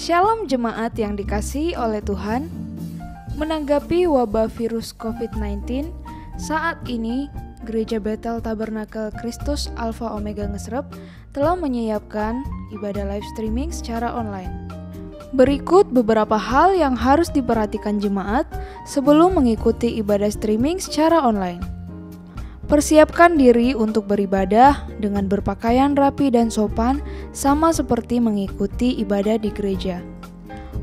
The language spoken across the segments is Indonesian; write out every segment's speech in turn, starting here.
Shalom jemaat yang dikasihi oleh Tuhan. Menanggapi wabah virus COVID-19, saat ini Gereja Bethel Tabernakel Kristus Alpha Omega Ngesrep telah menyiapkan ibadah live streaming secara online. Berikut beberapa hal yang harus diperhatikan jemaat sebelum mengikuti ibadah streaming secara online. Persiapkan diri untuk beribadah dengan berpakaian rapi dan sopan, sama seperti mengikuti ibadah di gereja.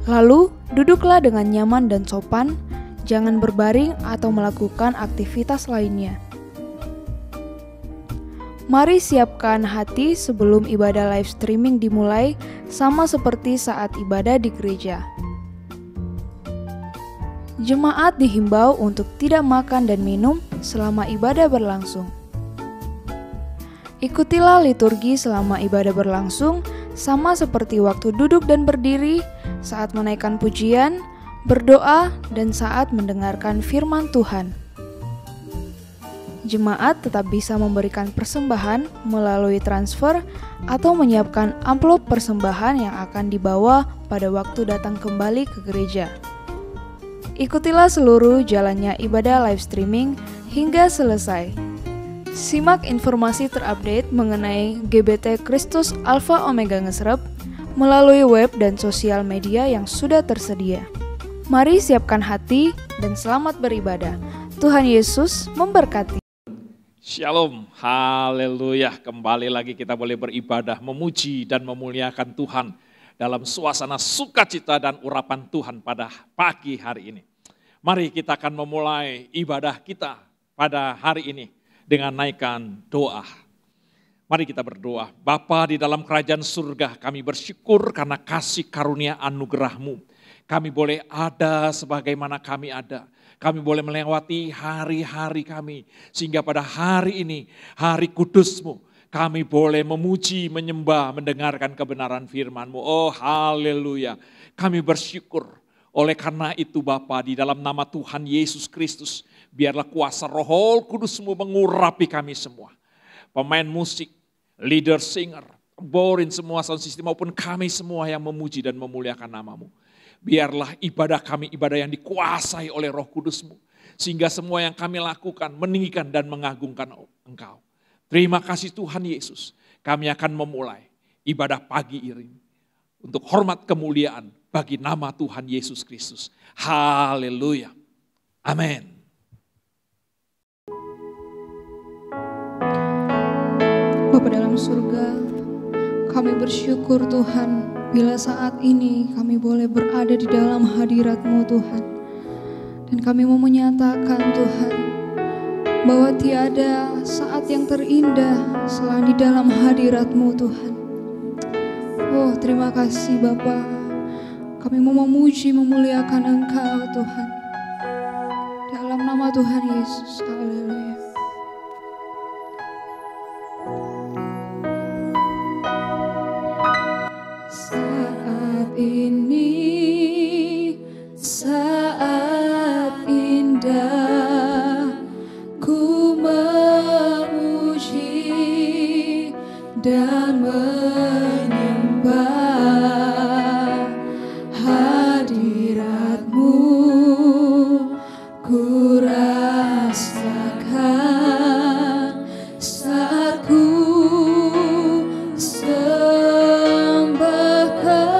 Lalu, duduklah dengan nyaman dan sopan, jangan berbaring atau melakukan aktivitas lainnya. Mari siapkan hati sebelum ibadah live streaming dimulai, sama seperti saat ibadah di gereja. Jemaat dihimbau untuk tidak makan dan minum selama ibadah berlangsung. Ikutilah liturgi selama ibadah berlangsung, sama seperti waktu duduk dan berdiri, saat menaikkan pujian, berdoa, dan saat mendengarkan firman Tuhan. Jemaat tetap bisa memberikan persembahan melalui transfer atau menyiapkan amplop persembahan yang akan dibawa pada waktu datang kembali ke gereja. Ikutilah seluruh jalannya ibadah live streaming hingga selesai. Simak informasi terupdate mengenai GBT Kristus Alpha Omega Ngesrep melalui web dan sosial media yang sudah tersedia. Mari siapkan hati dan selamat beribadah. Tuhan Yesus memberkati. Shalom, haleluya. Kembali lagi kita boleh beribadah, memuji dan memuliakan Tuhan dalam suasana sukacita dan urapan Tuhan pada pagi hari ini. Mari kita akan memulai ibadah kita pada hari ini dengan naikkan doa. Mari kita berdoa. Bapa di dalam kerajaan surga, kami bersyukur karena kasih karunia anugerah-Mu. Kami boleh ada sebagaimana kami ada. Kami boleh melewati hari-hari kami. Sehingga pada hari ini, hari kudus-Mu, kami boleh memuji, menyembah, mendengarkan kebenaran firman-Mu. Oh haleluya. Kami bersyukur. Oleh karena itu Bapa, di dalam nama Tuhan Yesus Kristus, biarlah kuasa Roh Kudus-Mu mengurapi kami semua. Pemain musik, leader singer, borin semua sound system maupun kami semua yang memuji dan memuliakan nama-Mu. Biarlah ibadah kami ibadah yang dikuasai oleh Roh Kudus-Mu. Sehingga semua yang kami lakukan meninggikan dan mengagungkan Engkau. Terima kasih Tuhan Yesus. Kami akan memulai ibadah pagi ini. Untuk hormat kemuliaan bagi nama Tuhan Yesus Kristus. Haleluya. Amin. Bapa dalam surga, kami bersyukur Tuhan bila saat ini kami boleh berada di dalam hadirat-Mu Tuhan. Dan kami mau menyatakan Tuhan bahwa tiada saat yang terindah selain di dalam hadirat-Mu Tuhan. Oh terima kasih Bapa, kami mau memuji memuliakan Engkau Tuhan. Dalam nama Tuhan Yesus, haleluya. Saat ini, saat indah, ku memuji dan menyembah hadirat-Mu, ku rasakan saat ku sembah Kau.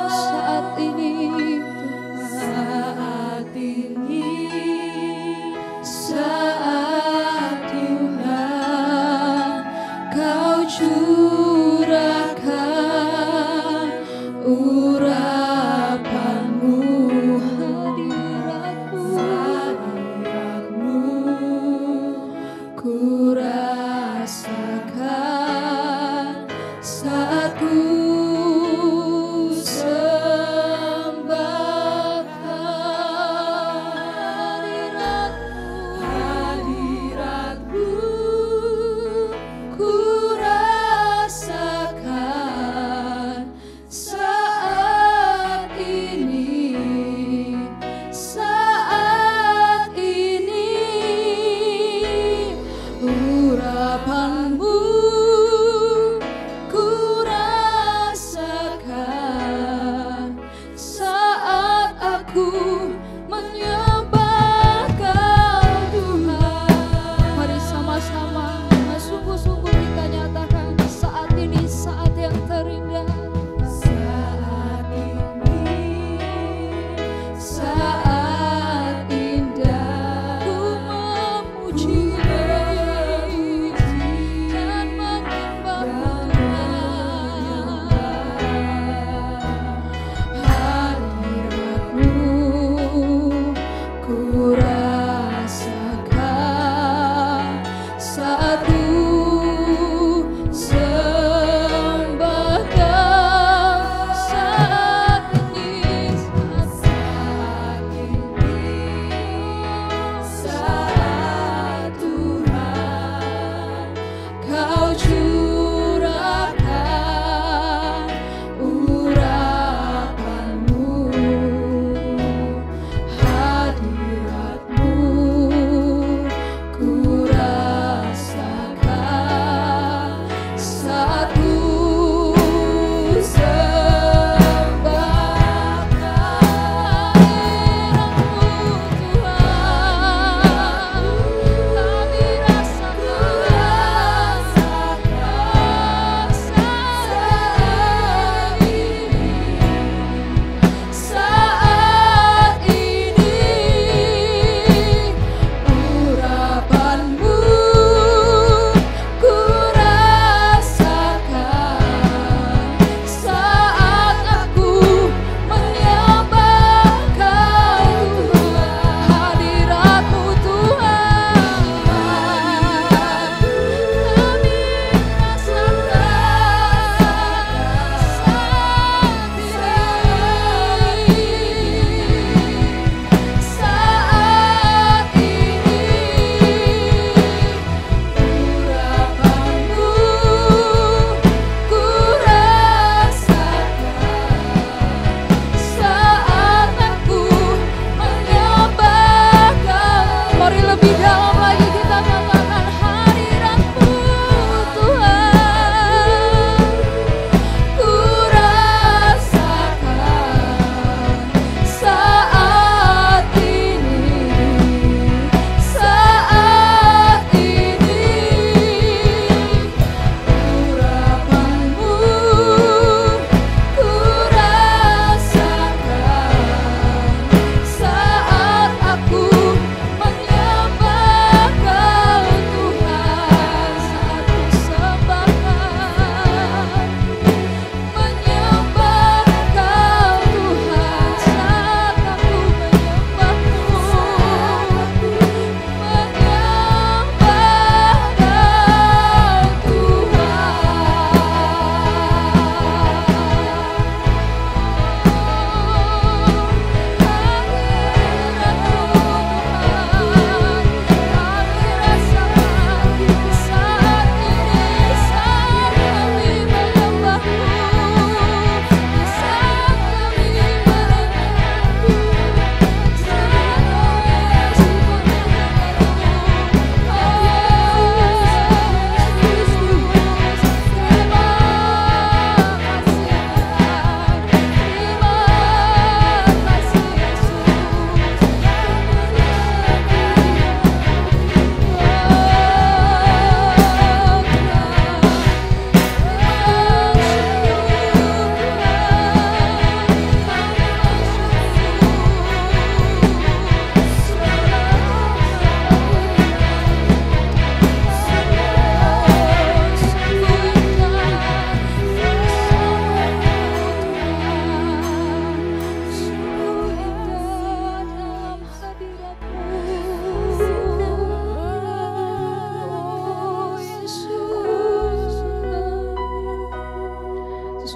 Saat ini, saat Tuhan Kau curahkan urapan-Mu, hadirat-Mu, ku rasakan saat ku sembah hadirat-Mu, ku rasakan saat ini, saat ini urapan-Mu.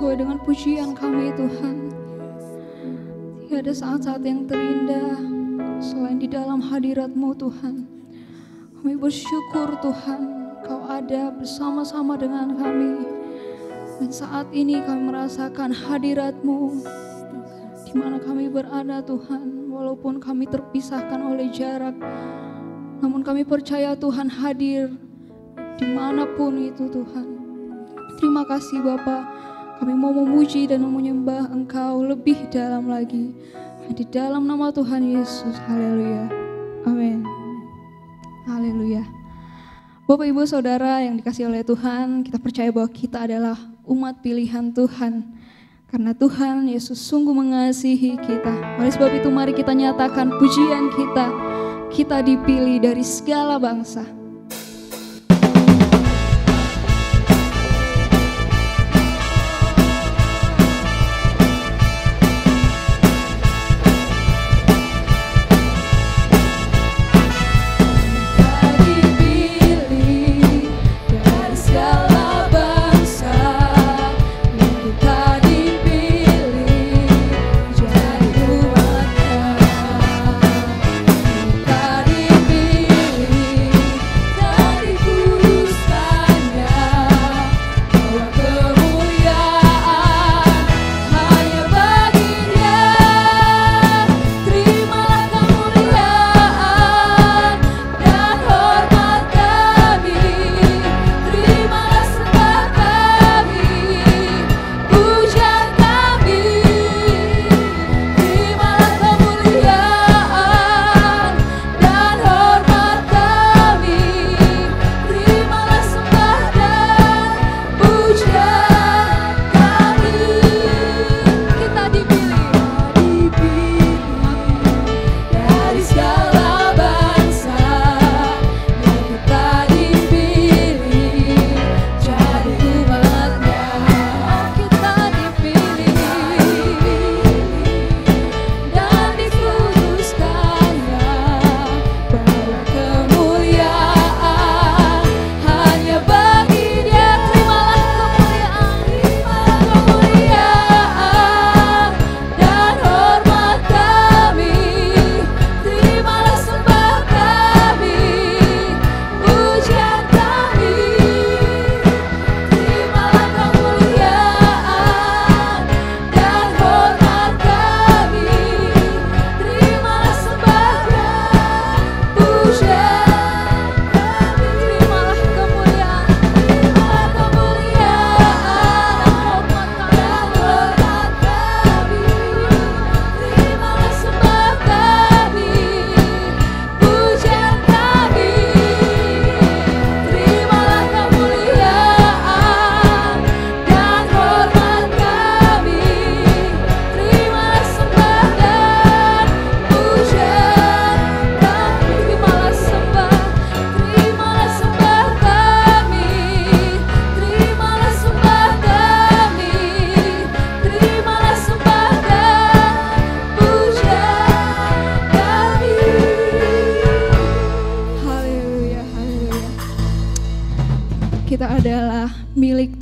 sesuai dengan pujian kami Tuhan. Tiada saat-saat yang terindah selain di dalam hadirat-Mu Tuhan. Kami bersyukur Tuhan, Kau ada bersama-sama dengan kami. Dan saat ini kami merasakan hadirat-Mu di mana kami berada Tuhan. Walaupun kami terpisahkan oleh jarak, namun kami percaya Tuhan hadir dimanapun itu Tuhan. Terima kasih Bapa, kami mau memuji dan menyembah Engkau lebih dalam lagi. Di dalam nama Tuhan Yesus, haleluya, amin. Haleluya. Bapak Ibu Saudara yang dikasihi oleh Tuhan, kita percaya bahwa kita adalah umat pilihan Tuhan. Karena Tuhan Yesus sungguh mengasihi kita. Oleh sebab itu mari kita nyatakan pujian kita. Kita dipilih dari segala bangsa.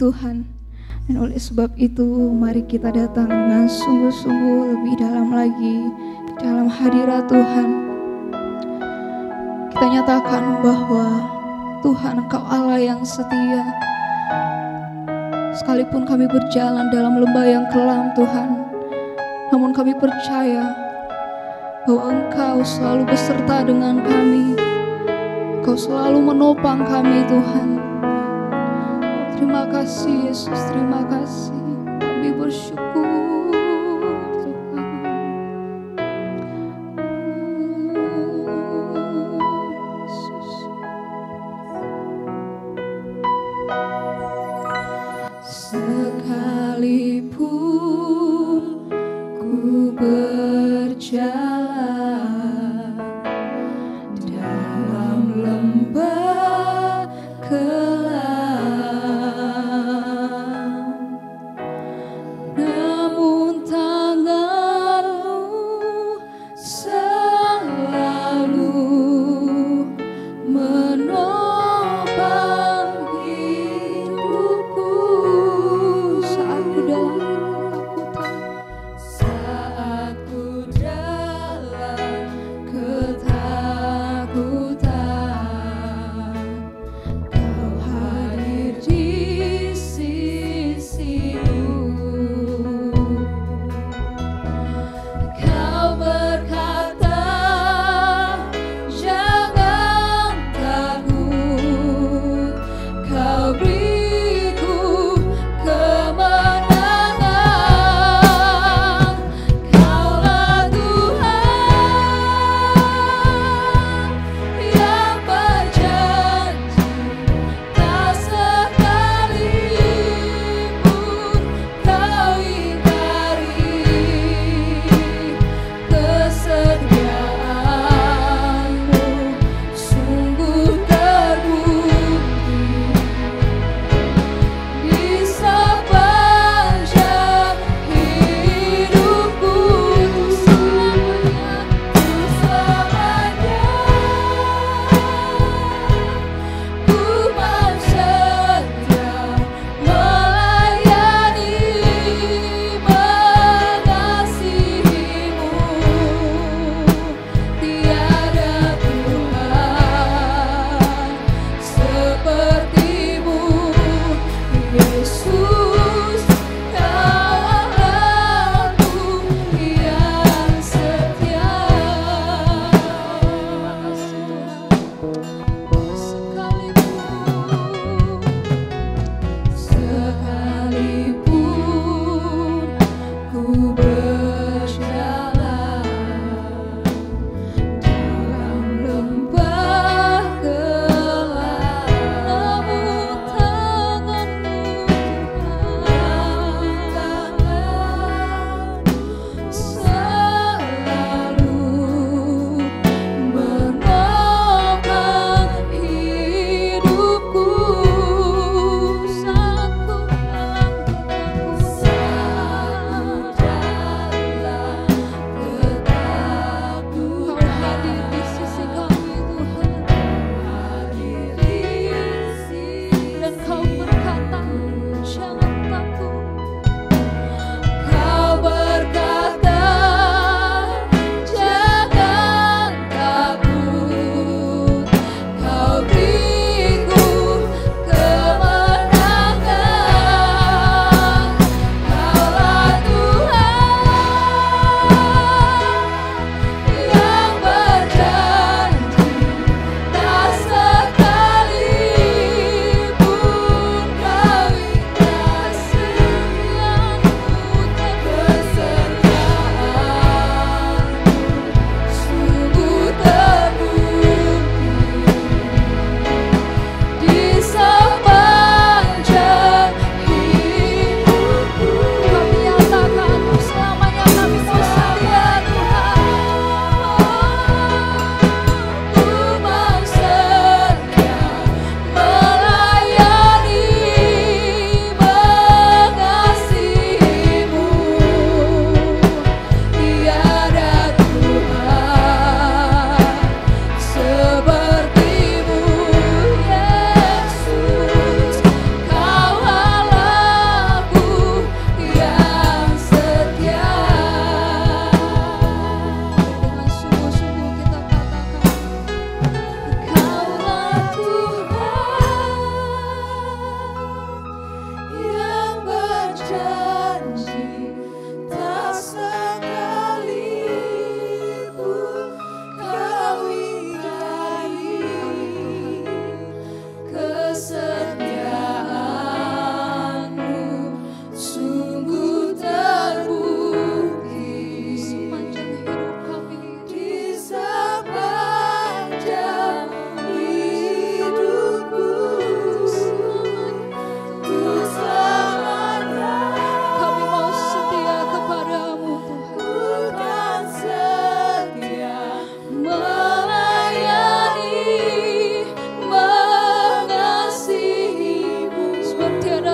Tuhan. Dan oleh sebab itu mari kita datang dengan sungguh-sungguh lebih dalam lagi dalam hadirat Tuhan. Kita nyatakan bahwa Tuhan Engkau Allah yang setia. Sekalipun kami berjalan dalam lembah yang kelam Tuhan, namun kami percaya bahwa Engkau selalu beserta dengan kami. Engkau selalu menopang kami Tuhan. Terima kasih Yesus, terima kasih. Kami bersyukur Tuhan. Yesus. Sekalipun ku berjalan dalam lembah kelam, namun tangan-Mu selalu menopang hidupku. Saat ku dalam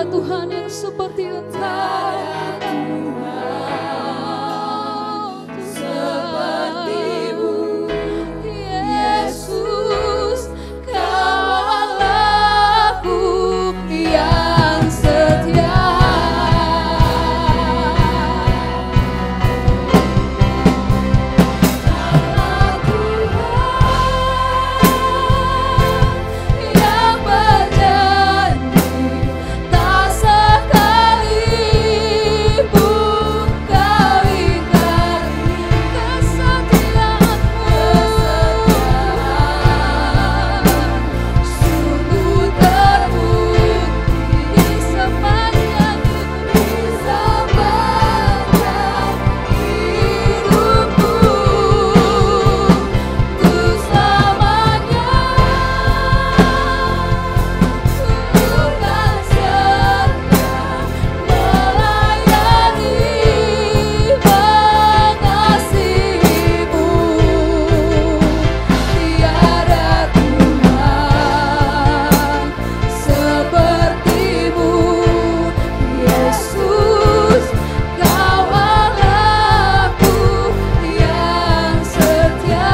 Tuhan yang seperti Engkau. Yesus, Kau Allahku yang setia. Yang berjanji tak sekalipun Kau ingkari kesetiaan-Mu. Sungguh terbukti di sepanjang hidupku, untuk selamanya. Ku kan setia melayani mengasihi-Mu. Tiada Tuhan seperti-Mu, Yesus, Kau Allahku yang setia.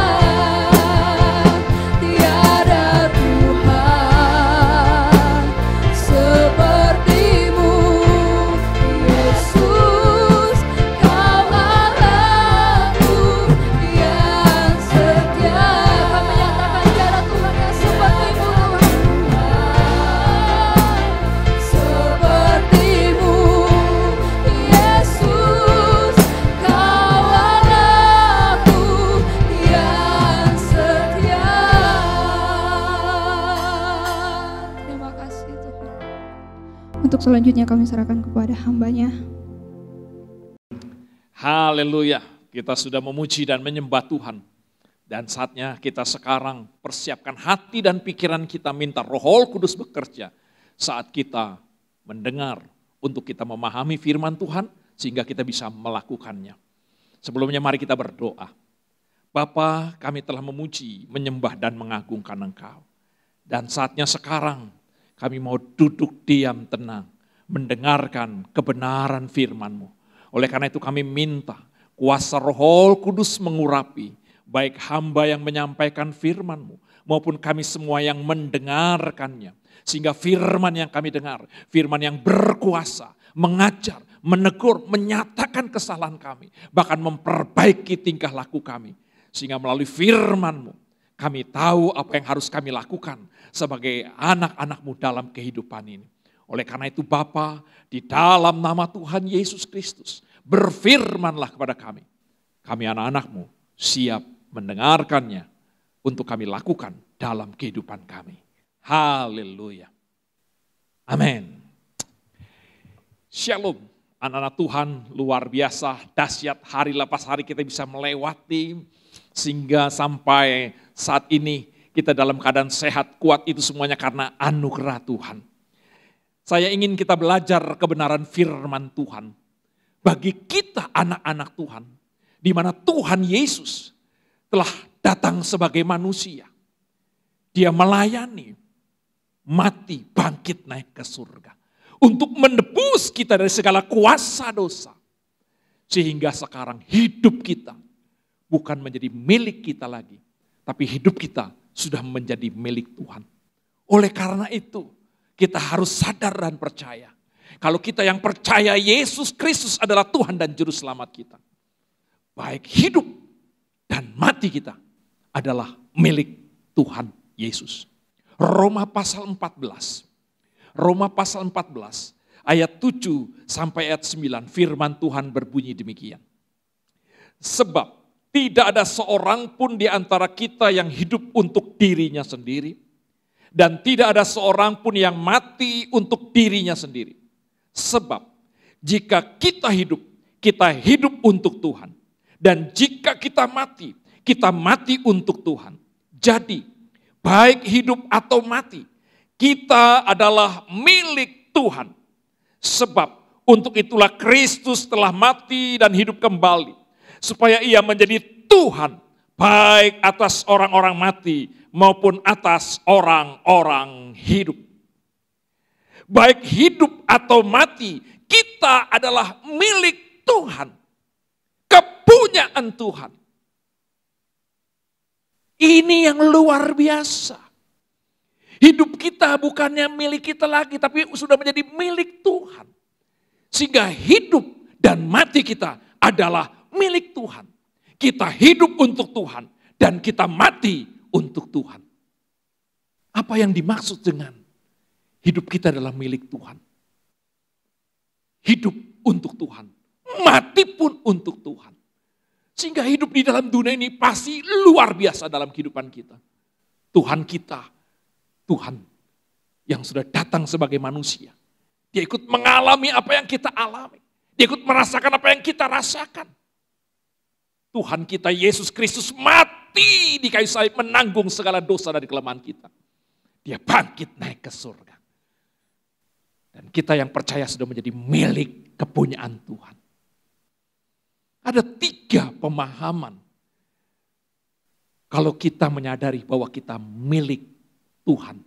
Tiada Tuhan seperti-Mu, Yesus, Kau Allahku yang setia. Kami nyatakan tiada Tuhan yang seperti-Mu, seperti-Mu, Yesus, Kau Allahku yang setia. Terima kasih Tuhan. Untuk selanjutnya kami serahkan kepada hamba-Nya. Haleluya, kita sudah memuji dan menyembah Tuhan. Dan saatnya kita sekarang persiapkan hati dan pikiran kita, minta Roh Kudus bekerja saat kita mendengar, untuk kita memahami firman Tuhan sehingga kita bisa melakukannya. Sebelumnya mari kita berdoa. Bapa, kami telah memuji, menyembah dan mengagungkan Engkau. Dan saatnya sekarang kami mau duduk diam tenang, mendengarkan kebenaran firman-Mu. Oleh karena itu kami minta kuasa Roh Kudus mengurapi baik hamba yang menyampaikan firman-Mu maupun kami semua yang mendengarkannya. Sehingga firman yang kami dengar, firman yang berkuasa, mengajar, menegur, menyatakan kesalahan kami, bahkan memperbaiki tingkah laku kami. Sehingga melalui firman-Mu kami tahu apa yang harus kami lakukan sebagai anak-anak-Mu dalam kehidupan ini. Oleh karena itu Bapa, di dalam nama Tuhan Yesus Kristus, berfirmanlah kepada kami. Kami anak-anak-Mu siap mendengarkannya untuk kami lakukan dalam kehidupan kami. Haleluya. Amin. Shalom. Anak-anak Tuhan, luar biasa, dahsyat, hari lepas hari kita bisa melewati sehingga sampai saat ini kita dalam keadaan sehat, kuat, itu semuanya karena anugerah Tuhan. Saya ingin kita belajar kebenaran firman Tuhan. Bagi kita anak-anak Tuhan, di mana Tuhan Yesus telah datang sebagai manusia. Dia melayani, mati, bangkit, naik ke surga. Untuk menebus kita dari segala kuasa dosa. Sehingga sekarang hidup kita bukan menjadi milik kita lagi. Tapi hidup kita sudah menjadi milik Tuhan. Oleh karena itu, kita harus sadar dan percaya. Kalau kita yang percaya Yesus Kristus adalah Tuhan dan Juru Selamat kita. Baik hidup dan mati kita adalah milik Tuhan Yesus. Roma pasal 14. Roma pasal 14 ayat 7 sampai ayat 9 firman Tuhan berbunyi demikian. Sebab tidak ada seorang pun di antara kita yang hidup untuk dirinya sendiri. Dan tidak ada seorang pun yang mati untuk dirinya sendiri. Sebab jika kita hidup untuk Tuhan. Dan jika kita mati untuk Tuhan. Jadi baik hidup atau mati, kita adalah milik Tuhan. Sebab untuk itulah Kristus telah mati dan hidup kembali. Supaya ia menjadi Tuhan baik atas orang-orang mati maupun atas orang-orang hidup. Baik hidup atau mati, kita adalah milik Tuhan. Kepunyaan Tuhan. Ini yang luar biasa. Hidup kita bukannya milik kita lagi, tapi sudah menjadi milik Tuhan. Sehingga hidup dan mati kita adalah milik Tuhan. Kita hidup untuk Tuhan dan kita mati untuk Tuhan. Apa yang dimaksud dengan hidup kita adalah milik Tuhan? Hidup untuk Tuhan, mati pun untuk Tuhan. Sehingga hidup di dalam dunia ini pasti luar biasa dalam kehidupan kita. Tuhan kita, Tuhan yang sudah datang sebagai manusia. Dia ikut mengalami apa yang kita alami. Dia ikut merasakan apa yang kita rasakan. Tuhan kita Yesus Kristus mati di kayu salib menanggung segala dosa dan kelemahan kita. Dia bangkit naik ke surga. Dan kita yang percaya sudah menjadi milik kepunyaan Tuhan. Ada 3 pemahaman. Kalau kita menyadari bahwa kita milik Tuhan.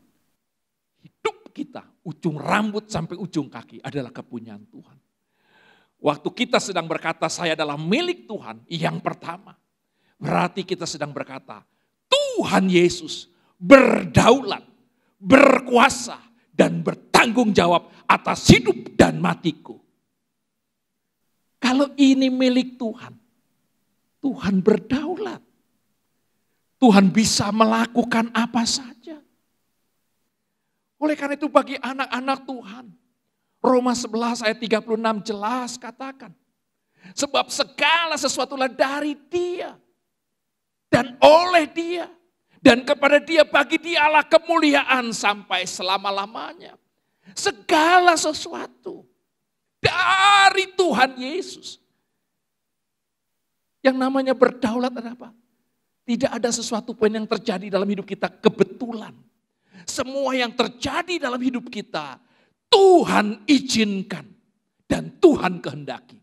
Hidup kita, ujung rambut sampai ujung kaki adalah kepunyaan Tuhan. Waktu kita sedang berkata saya adalah milik Tuhan, yang pertama. Berarti kita sedang berkata Tuhan Yesus berdaulat, berkuasa, dan bertanggung jawab atas hidup dan matiku. Kalau ini milik Tuhan, Tuhan berdaulat. Tuhan bisa melakukan apa saja. Oleh karena itu bagi anak-anak Tuhan, Roma 11 ayat 36 jelas katakan. Sebab segala sesuatulah dari Dia. Dan oleh Dia. Dan kepada Dia, bagi Dialah kemuliaan sampai selama-lamanya. Segala sesuatu dari Tuhan Yesus. Yang namanya berdaulat adalah apa? Tidak ada sesuatu pun yang terjadi dalam hidup kita kebetulan. Semua yang terjadi dalam hidup kita Tuhan izinkan dan Tuhan kehendaki.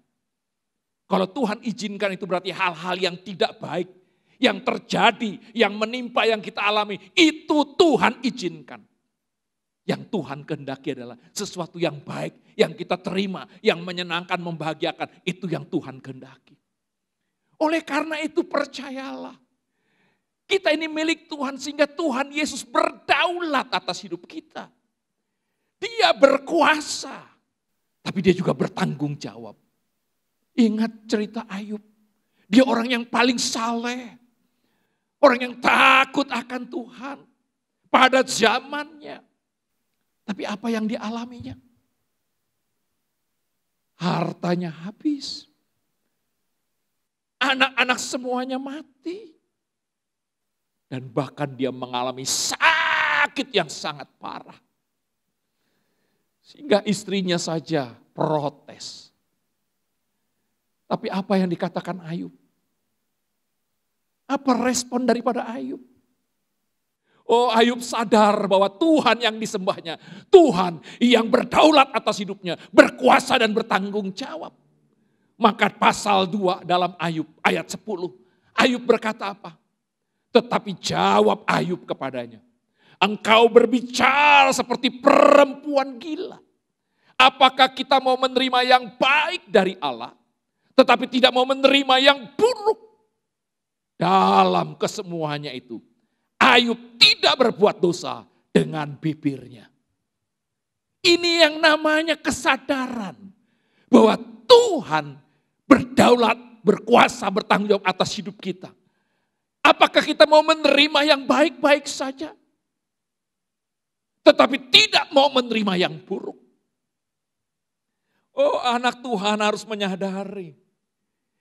Kalau Tuhan izinkan itu berarti hal-hal yang tidak baik, yang terjadi, yang menimpa, yang kita alami, itu Tuhan izinkan. Yang Tuhan kehendaki adalah sesuatu yang baik, yang kita terima, yang menyenangkan, membahagiakan, itu yang Tuhan kehendaki. Oleh karena itu percayalah, kita ini milik Tuhan sehingga Tuhan Yesus berdaulat atas hidup kita. Dia berkuasa, tapi dia juga bertanggung jawab. Ingat cerita Ayub, dia orang yang paling saleh. Orang yang takut akan Tuhan pada zamannya. Tapi apa yang dialaminya? Hartanya habis. Anak-anak semuanya mati. Dan bahkan dia mengalami sakit yang sangat parah. Sehingga istrinya saja protes. Tapi apa yang dikatakan Ayub? Apa respon daripada Ayub? Oh, Ayub sadar bahwa Tuhan yang disembahnya, Tuhan yang berdaulat atas hidupnya, berkuasa dan bertanggung jawab. Maka pasal 2 dalam Ayub ayat 10, Ayub berkata apa? Tetapi jawab Ayub kepadanya, engkau berbicara seperti perempuan gila. Apakah kita mau menerima yang baik dari Allah, tetapi tidak mau menerima yang buruk? Dalam kesemuanya itu, Ayub tidak berbuat dosa dengan bibirnya. Ini yang namanya kesadaran bahwa Tuhan berdaulat, berkuasa, bertanggung jawab atas hidup kita. Apakah kita mau menerima yang baik-baik saja, tetapi tidak mau menerima yang buruk? Oh, anak Tuhan harus menyadari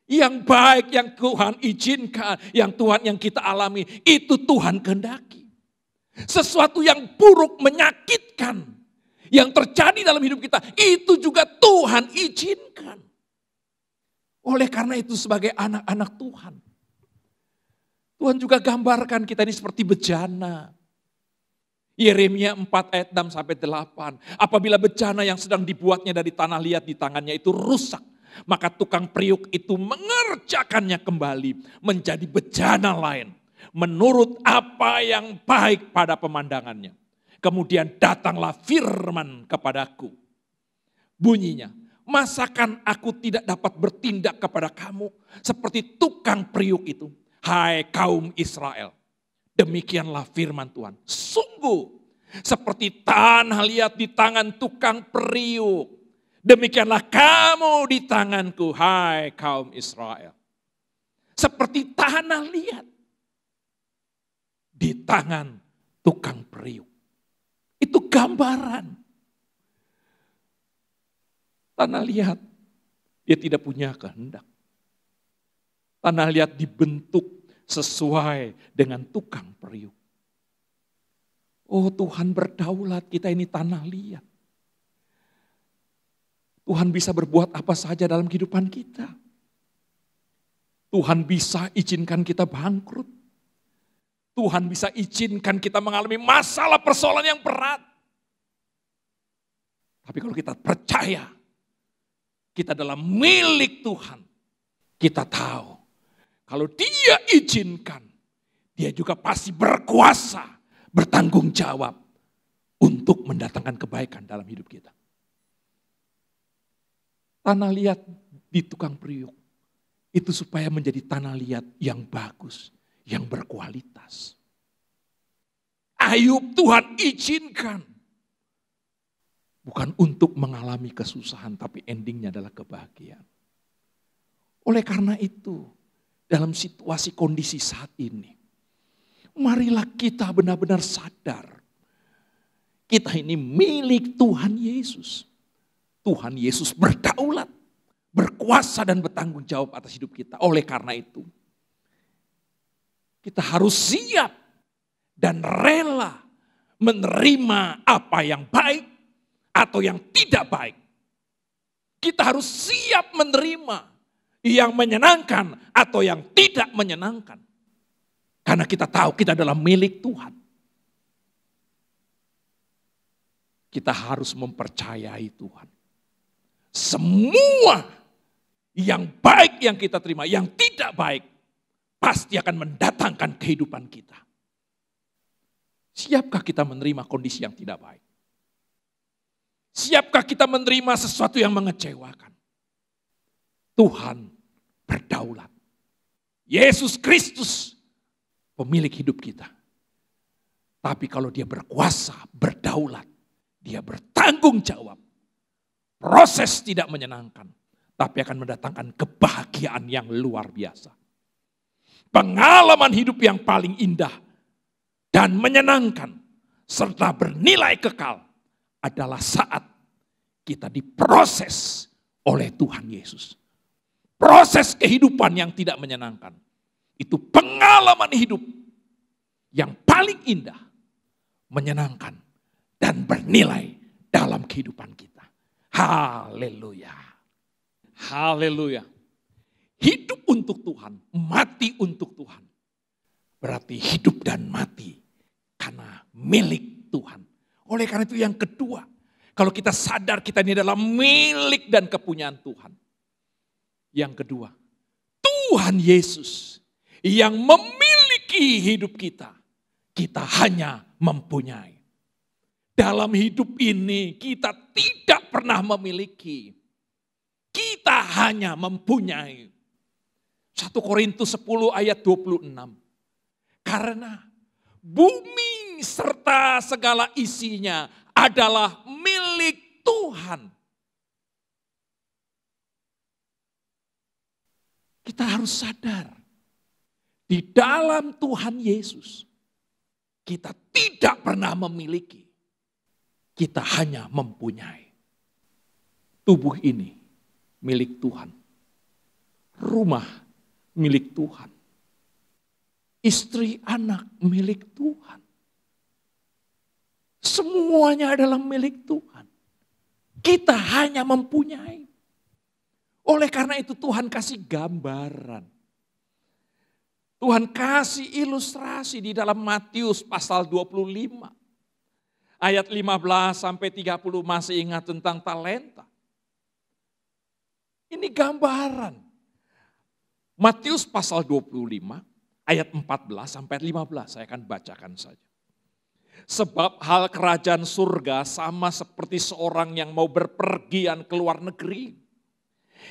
yang baik yang Tuhan izinkan, yang kita alami, itu Tuhan kehendaki. Sesuatu yang buruk, menyakitkan, yang terjadi dalam hidup kita, itu juga Tuhan izinkan. Oleh karena itu sebagai anak-anak Tuhan, Tuhan juga gambarkan kita ini seperti bejana. Yeremia 4 ayat 6 sampai 8. Apabila bejana yang sedang dibuatnya dari tanah liat di tangannya itu rusak, maka tukang periuk itu mengerjakannya kembali menjadi bejana lain menurut apa yang baik pada pemandangannya. Kemudian datanglah firman kepadaku. Bunyinya, masakan aku tidak dapat bertindak kepada kamu seperti tukang periuk itu, hai kaum Israel. Demikianlah firman Tuhan. Sungguh seperti tanah liat di tangan tukang periuk, demikianlah kamu di tanganku, hai kaum Israel. Seperti tanah liat di tangan tukang periuk. Itu gambaran. Tanah liat, dia tidak punya kehendak. Tanah liat dibentuk sesuai dengan tukang periuk. Oh, Tuhan berdaulat, kita ini tanah liat. Tuhan bisa berbuat apa saja dalam kehidupan kita. Tuhan bisa izinkan kita bangkrut. Tuhan bisa izinkan kita mengalami masalah persoalan yang berat. Tapi kalau kita percaya, kita adalah milik Tuhan. Kita tahu, kalau Dia izinkan, Dia juga pasti berkuasa, bertanggung jawab untuk mendatangkan kebaikan dalam hidup kita. Tanah liat di tukang periuk, itu supaya menjadi tanah liat yang bagus, yang berkualitas. Ayub Tuhan izinkan. Bukan untuk mengalami kesusahan, tapi endingnya adalah kebahagiaan. Oleh karena itu, dalam situasi kondisi saat ini, marilah kita benar-benar sadar. Kita ini milik Tuhan Yesus. Tuhan Yesus berdaulat, berkuasa dan bertanggung jawab atas hidup kita. Oleh karena itu, kita harus siap dan rela menerima apa yang baik atau yang tidak baik. Kita harus siap menerima yang menyenangkan atau yang tidak menyenangkan. Karena kita tahu kita adalah milik Tuhan. Kita harus mempercayai Tuhan. Semua yang baik yang kita terima, yang tidak baik, pasti akan mendatangkan kehidupan kita. Siapkah kita menerima kondisi yang tidak baik? Siapkah kita menerima sesuatu yang mengecewakan? Tuhan berdaulat. Yesus Kristus pemilik hidup kita. Tapi kalau Dia berkuasa, berdaulat, Dia bertanggung jawab. Proses tidak menyenangkan, tapi akan mendatangkan kebahagiaan yang luar biasa. Pengalaman hidup yang paling indah dan menyenangkan serta bernilai kekal adalah saat kita diproses oleh Tuhan Yesus. Proses kehidupan yang tidak menyenangkan. Itu pengalaman hidup yang paling indah, menyenangkan, dan bernilai dalam kehidupan kita. Haleluya. Haleluya. Hidup untuk Tuhan, mati untuk Tuhan. Berarti hidup dan mati karena milik Tuhan. Oleh karena itu yang kedua, kalau kita sadar kita ini adalah milik dan kepunyaan Tuhan. Yang kedua, Tuhan Yesus yang memiliki hidup kita. Kita hanya mempunyai. Dalam hidup ini kita tidak pernah memiliki. Kita hanya mempunyai. 1 Korintus 10 ayat 26. Karena bumi serta segala isinya adalah milik Tuhan. Kita harus sadar. Di dalam Tuhan Yesus, kita tidak pernah memiliki. Kita hanya mempunyai. Tubuh ini milik Tuhan. Rumah milik Tuhan. Istri, anak milik Tuhan. Semuanya adalah milik Tuhan. Kita hanya mempunyai. Oleh karena itu Tuhan kasih gambaran. Tuhan kasih ilustrasi di dalam Matius pasal 25. Ayat 15 sampai 30 masih ingat tentang talenta. Ini gambaran. Matius pasal 25 ayat 14 sampai 15 saya akan bacakan saja. Sebab hal kerajaan surga sama seperti seorang yang mau berpergian ke luar negeri.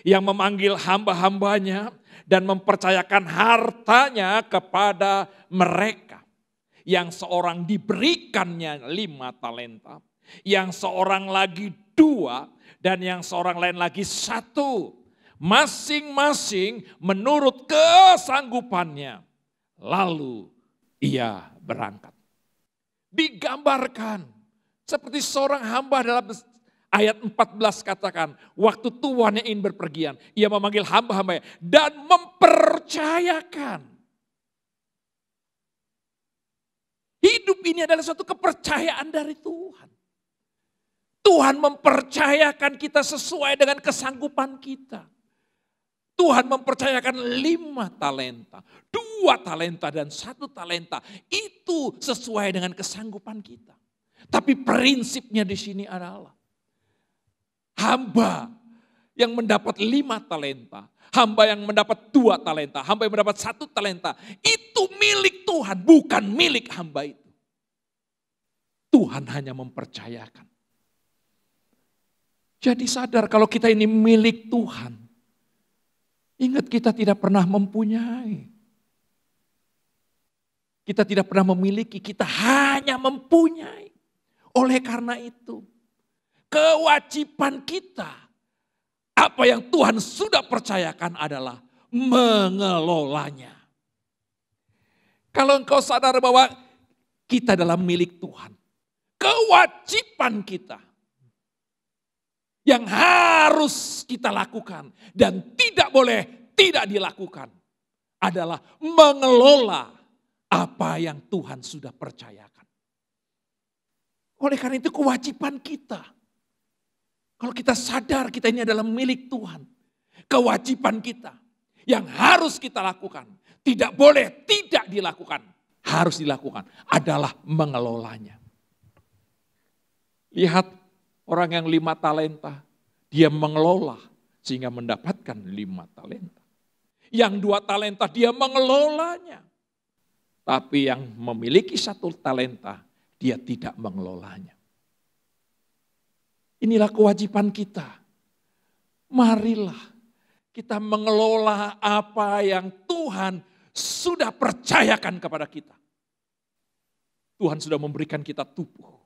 Yang memanggil hamba-hambanya dan mempercayakan hartanya kepada mereka. Yang seorang diberikannya 5 talenta. Yang seorang lagi 2 dan yang seorang lain lagi 1. Masing-masing menurut kesanggupannya. Lalu ia berangkat. Digambarkan seperti seorang hamba dalam ayat 14 katakan, waktu tuannya ingin berpergian, ia memanggil hamba-hambanya dan mempercayakan. Hidup ini adalah suatu kepercayaan dari Tuhan. Tuhan mempercayakan kita sesuai dengan kesanggupan kita. Tuhan mempercayakan 5 talenta, 2 talenta dan 1 talenta. Itu sesuai dengan kesanggupan kita. Tapi prinsipnya di sini adalah hamba yang mendapat 5 talenta, hamba yang mendapat 2 talenta, hamba yang mendapat 1 talenta. Itu milik Tuhan, bukan milik hamba itu. Tuhan hanya mempercayakan. Jadi sadar kalau kita ini milik Tuhan. Ingat kita tidak pernah mempunyai. Kita tidak pernah memiliki, kita hanya mempunyai. Oleh karena itu, kewajiban kita, apa yang Tuhan sudah percayakan adalah mengelolanya. Kalau engkau sadar bahwa kita adalah milik Tuhan, kewajiban kita yang harus kita lakukan dan tidak boleh tidak dilakukan adalah mengelola apa yang Tuhan sudah percayakan. Oleh karena itu kewajiban kita. Kalau kita sadar kita ini adalah milik Tuhan. Kewajiban kita yang harus kita lakukan. Tidak boleh tidak dilakukan. Harus dilakukan adalah mengelolanya. Lihat orang yang 5 talenta, dia mengelola sehingga mendapatkan 5 talenta. Yang 2 talenta dia mengelolanya. Tapi yang memiliki 1 talenta, dia tidak mengelolanya. Inilah kewajiban kita. Marilah kita mengelola apa yang Tuhan sudah percayakan kepada kita. Tuhan sudah memberikan kita tubuh.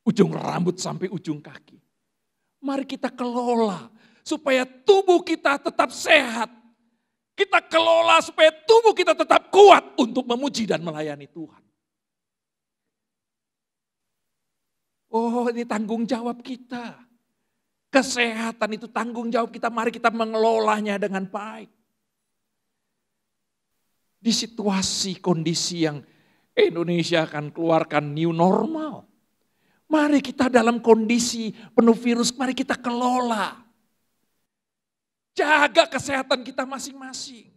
Ujung rambut sampai ujung kaki. Mari kita kelola supaya tubuh kita tetap sehat. Kita kelola supaya tubuh kita tetap kuat untuk memuji dan melayani Tuhan. Oh, ini tanggung jawab kita. Kesehatan itu tanggung jawab kita. Mari kita mengelolanya dengan baik. Di situasi kondisi yang Indonesia akan keluarkan new normal. Mari kita dalam kondisi penuh virus, mari kita kelola. Jaga kesehatan kita masing-masing.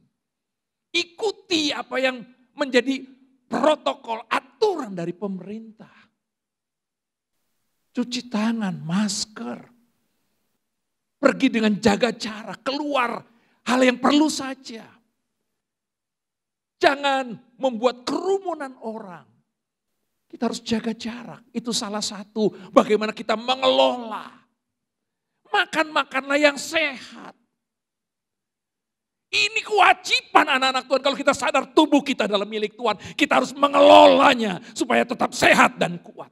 Ikuti apa yang menjadi protokol, aturan dari pemerintah. Cuci tangan, masker. Pergi dengan jaga jarak, keluar hal yang perlu saja. Jangan membuat kerumunan orang. Kita harus jaga jarak. Itu salah satu bagaimana kita mengelola. Makanlah yang sehat. Ini kewajiban anak-anak Tuhan. Kalau kita sadar tubuh kita adalah milik Tuhan. Kita harus mengelolanya supaya tetap sehat dan kuat.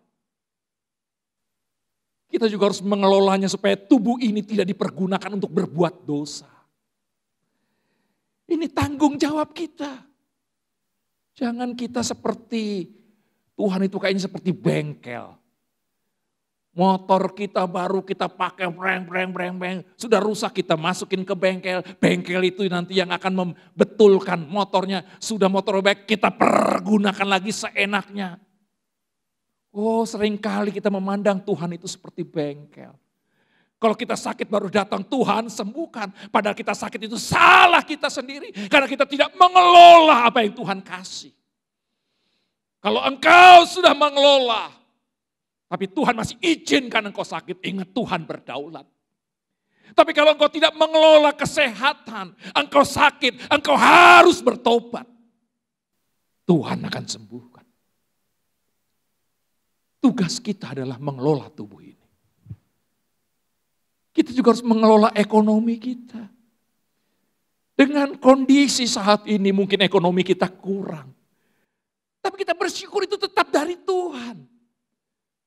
Kita juga harus mengelolanya supaya tubuh ini tidak dipergunakan untuk berbuat dosa. Ini tanggung jawab kita. Jangan kita seperti Tuhan itu kayaknya seperti bengkel. Motor kita baru kita pakai breng. Sudah rusak kita masukin ke bengkel. Bengkel itu nanti yang akan membetulkan motornya. Sudah motor baik kita pergunakan lagi seenaknya. Oh seringkali kita memandang Tuhan itu seperti bengkel. Kalau kita sakit baru datang Tuhan sembuhkan. Padahal kita sakit itu salah kita sendiri. Karena kita tidak mengelola apa yang Tuhan kasih. Kalau engkau sudah mengelola, tapi Tuhan masih izinkan engkau sakit, ingat Tuhan berdaulat. Tapi kalau engkau tidak mengelola kesehatan, engkau sakit, engkau harus bertobat. Tuhan akan sembuhkan. tugas kita adalah mengelola tubuh ini. Kita juga harus mengelola ekonomi kita. Dengan kondisi saat ini mungkin ekonomi kita kurang. Tapi kita bersyukur itu tetap dari Tuhan.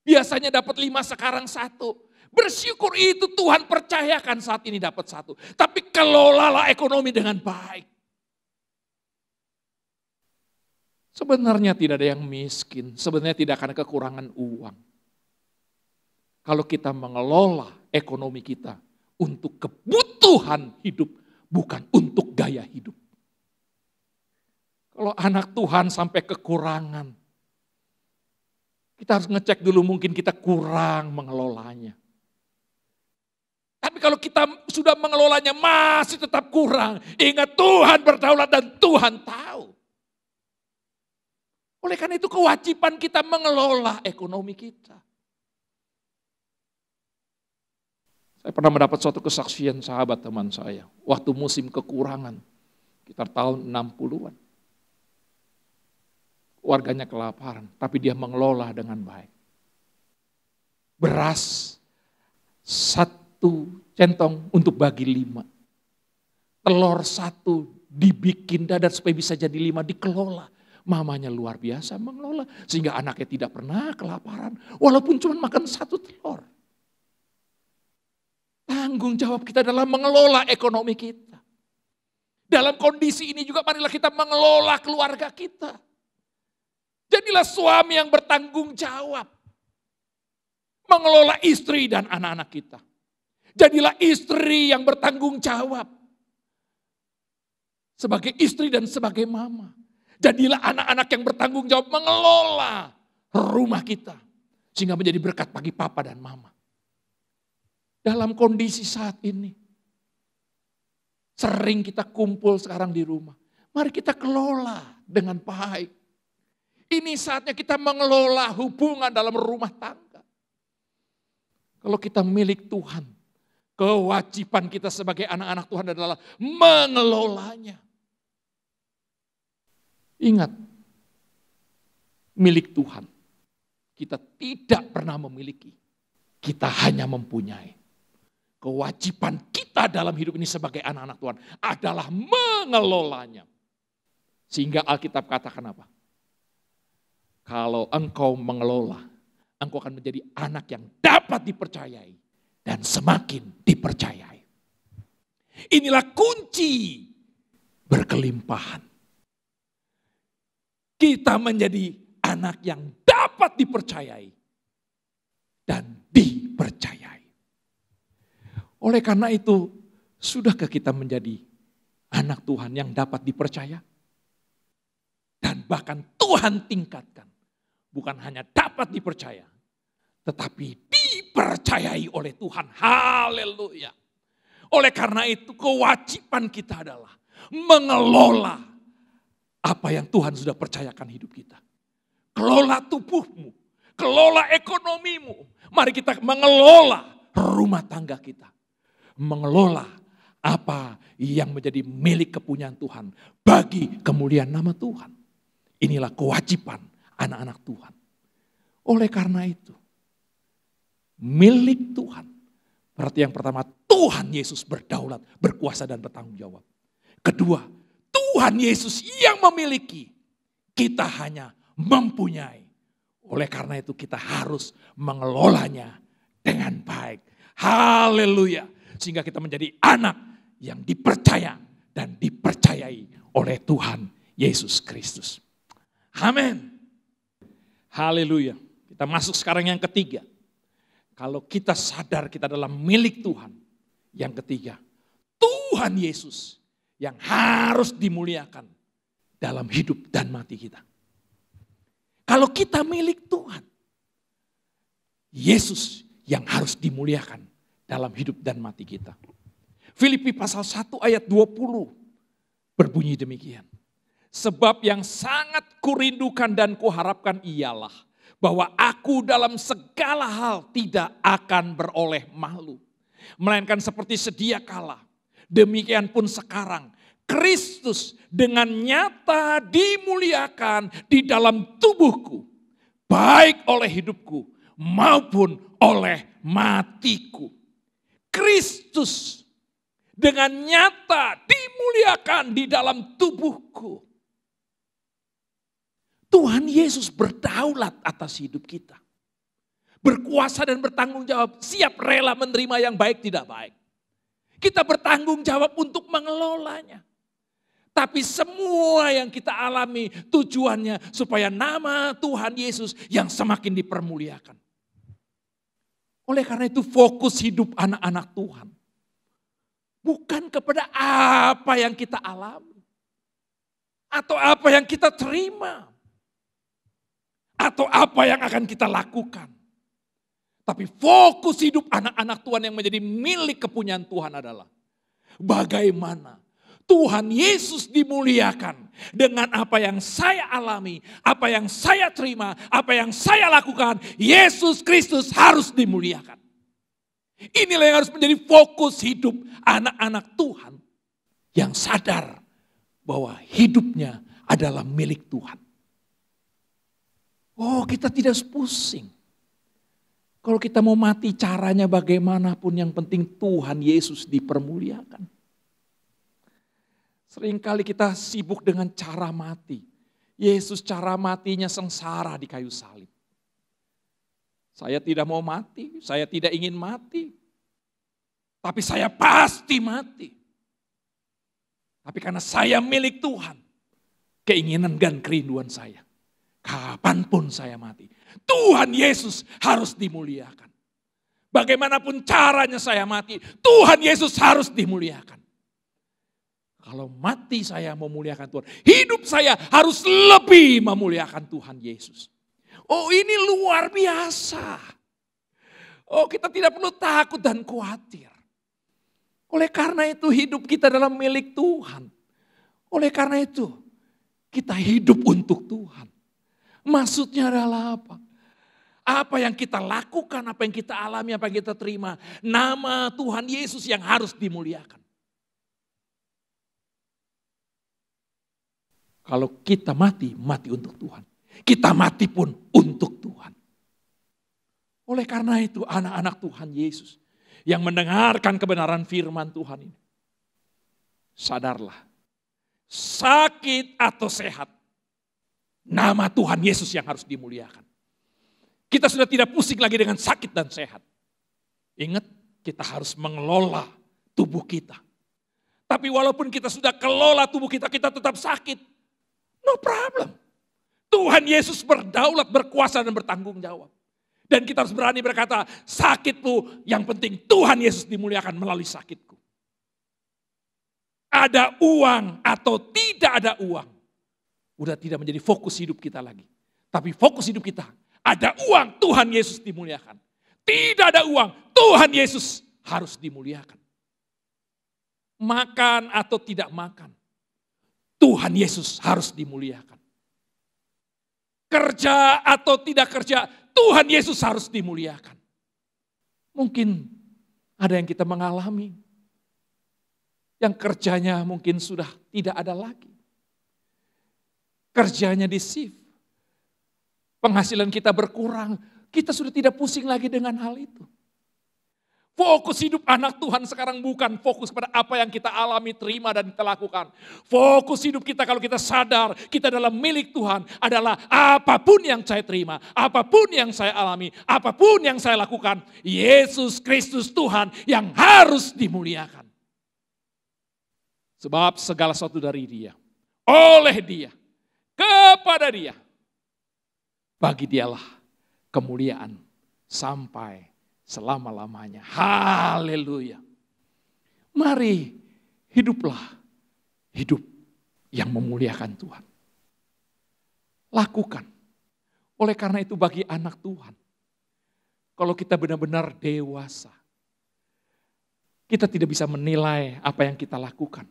Biasanya dapat 5, sekarang 1. Bersyukur itu Tuhan percayakan saat ini dapat 1. Tapi kelolalah ekonomi dengan baik. Sebenarnya tidak ada yang miskin. Sebenarnya tidak akan kekurangan uang. Kalau kita mengelola ekonomi kita untuk kebutuhan hidup, bukan untuk gaya hidup. Kalau anak Tuhan sampai kekurangan, kita harus ngecek dulu mungkin kita kurang mengelolanya. Tapi kalau kita sudah mengelolanya masih tetap kurang, ingat Tuhan berdaulat dan Tuhan tahu. Oleh karena itu kewajiban kita mengelola ekonomi kita. Saya pernah mendapat suatu kesaksian sahabat teman saya, waktu musim kekurangan, sekitar tahun 60-an. Warganya kelaparan, tapi dia mengelola dengan baik. Beras 1 centong untuk bagi 5. Telur 1 dibikin dadar supaya bisa jadi 5, dikelola. Mamanya luar biasa mengelola, sehingga anaknya tidak pernah kelaparan, walaupun cuma makan 1 telur. Tanggung jawab kita adalah mengelola ekonomi kita. Dalam kondisi ini juga marilah kita mengelola keluarga kita. Jadilah suami yang bertanggung jawab. Mengelola istri dan anak-anak kita. Jadilah istri yang bertanggung jawab. Sebagai istri dan sebagai mama. Jadilah anak-anak yang bertanggung jawab mengelola rumah kita. Sehingga menjadi berkat bagi papa dan mama. Dalam kondisi saat ini. Sering kita kumpul sekarang di rumah. Mari kita kelola dengan baik. Ini saatnya kita mengelola hubungan dalam rumah tangga. Kalau kita milik Tuhan, kewajiban kita sebagai anak-anak Tuhan adalah mengelolanya. Ingat, milik Tuhan, kita tidak pernah memiliki, kita hanya mempunyai. Kewajiban kita dalam hidup ini sebagai anak-anak Tuhan adalah mengelolanya. Sehingga Alkitab katakan apa? Kalau engkau mengelola, engkau akan menjadi anak yang dapat dipercayai dan semakin dipercayai. Inilah kunci berkelimpahan. Kita menjadi anak yang dapat dipercayai dan dipercayai. Oleh karena itu, sudahkah kita menjadi anak Tuhan yang dapat dipercaya? Dan bahkan Tuhan tingkatkan. Bukan hanya dapat dipercaya, tetapi dipercayai oleh Tuhan. Haleluya. Oleh karena itu kewajiban kita adalah mengelola apa yang Tuhan sudah percayakan hidup kita. Kelola tubuhmu, kelola ekonomimu. Mari kita mengelola rumah tangga kita. Mengelola apa yang menjadi milik kepunyaan Tuhan bagi kemuliaan nama Tuhan. Inilah kewajiban anak-anak Tuhan. Oleh karena itu, milik Tuhan. Berarti yang pertama, Tuhan Yesus berdaulat, berkuasa dan bertanggung jawab. Kedua, Tuhan Yesus yang memiliki, kita hanya mempunyai. Oleh karena itu kita harus mengelolanya dengan baik. Haleluya. Sehingga kita menjadi anak yang dipercaya dan dipercayai oleh Tuhan Yesus Kristus. Amin. Haleluya. Kita masuk sekarang yang ketiga. Kalau kita sadar kita adalah milik Tuhan. Yang ketiga, Tuhan Yesus yang harus dimuliakan dalam hidup dan mati kita. Kalau kita milik Tuhan, Yesus yang harus dimuliakan dalam hidup dan mati kita. Filipi pasal 1 ayat 20 berbunyi demikian. Sebab yang sangat kurindukan dan kuharapkan ialah bahwa aku dalam segala hal tidak akan beroleh malu. Melainkan seperti sedia kala, demikian pun sekarang Kristus dengan nyata dimuliakan di dalam tubuhku. baik oleh hidupku maupun oleh matiku. Kristus dengan nyata dimuliakan di dalam tubuhku. Tuhan Yesus berdaulat atas hidup kita. Berkuasa dan bertanggung jawab, siap rela menerima yang baik tidak baik. Kita bertanggung jawab untuk mengelolanya. Tapi semua yang kita alami tujuannya supaya nama Tuhan Yesus yang semakin dipermuliakan. Oleh karena itu fokus hidup anak-anak Tuhan. Bukan kepada apa yang kita alami. Atau apa yang kita terima. Atau apa yang akan kita lakukan. Tapi fokus hidup anak-anak Tuhan yang menjadi milik kepunyaan Tuhan adalah bagaimana Tuhan Yesus dimuliakan dengan apa yang saya alami, apa yang saya terima, apa yang saya lakukan. Yesus Kristus harus dimuliakan. Inilah yang harus menjadi fokus hidup anak-anak Tuhan yang sadar bahwa hidupnya adalah milik Tuhan. Oh, kita tidak pusing. Kalau kita mau mati caranya bagaimanapun, yang penting Tuhan Yesus dipermuliakan. Seringkali kita sibuk dengan cara mati. Yesus cara matinya sengsara di kayu salib. Saya tidak mau mati, saya tidak ingin mati. Tapi saya pasti mati. Tapi karena saya milik Tuhan, keinginan dan kerinduan saya, kapanpun saya mati, Tuhan Yesus harus dimuliakan. Bagaimanapun caranya saya mati, Tuhan Yesus harus dimuliakan. Kalau mati saya memuliakan Tuhan, hidup saya harus lebih memuliakan Tuhan Yesus. Oh, ini luar biasa. Oh, kita tidak perlu takut dan khawatir. Oleh karena itu hidup kita adalah milik Tuhan. Oleh karena itu kita hidup untuk Tuhan. Maksudnya adalah apa? Apa yang kita lakukan, apa yang kita alami, apa yang kita terima. Nama Tuhan Yesus yang harus dimuliakan. Kalau kita mati, mati untuk Tuhan. Kita mati pun untuk Tuhan. Oleh karena itu anak-anak Tuhan Yesus yang mendengarkan kebenaran firman Tuhan ini. Sadarlah, sakit atau sehat, nama Tuhan Yesus yang harus dimuliakan. Kita sudah tidak pusing lagi dengan sakit dan sehat. Ingat, kita harus mengelola tubuh kita. Tapi walaupun kita sudah kelola tubuh kita, kita tetap sakit. No problem. Tuhan Yesus berdaulat, berkuasa dan bertanggung jawab. Dan kita harus berani berkata, sakitku yang penting Tuhan Yesus dimuliakan melalui sakitku. Ada uang atau tidak ada uang, udah tidak menjadi fokus hidup kita lagi. Tapi fokus hidup kita, ada uang Tuhan Yesus dimuliakan. Tidak ada uang, Tuhan Yesus harus dimuliakan. Makan atau tidak makan, Tuhan Yesus harus dimuliakan. Kerja atau tidak kerja, Tuhan Yesus harus dimuliakan. Mungkin ada yang kita mengalami, yang kerjanya mungkin sudah tidak ada lagi. Kerjanya di shift, penghasilan kita berkurang, kita sudah tidak pusing lagi dengan hal itu. Fokus hidup anak Tuhan sekarang bukan fokus pada apa yang kita alami, terima dan kita lakukan. Fokus hidup kita kalau kita sadar kita adalah milik Tuhan adalah apapun yang saya terima, apapun yang saya alami, apapun yang saya lakukan, Yesus Kristus Tuhan yang harus dimuliakan. Sebab segala sesuatu dari Dia, oleh Dia, kepada Dia, bagi Dialah kemuliaan sampai selama-lamanya. Haleluya. Mari hiduplah hidup yang memuliakan Tuhan. Lakukan. Oleh karena itu bagi anak Tuhan, kalau kita benar-benar dewasa, kita tidak bisa menilai apa yang kita lakukan.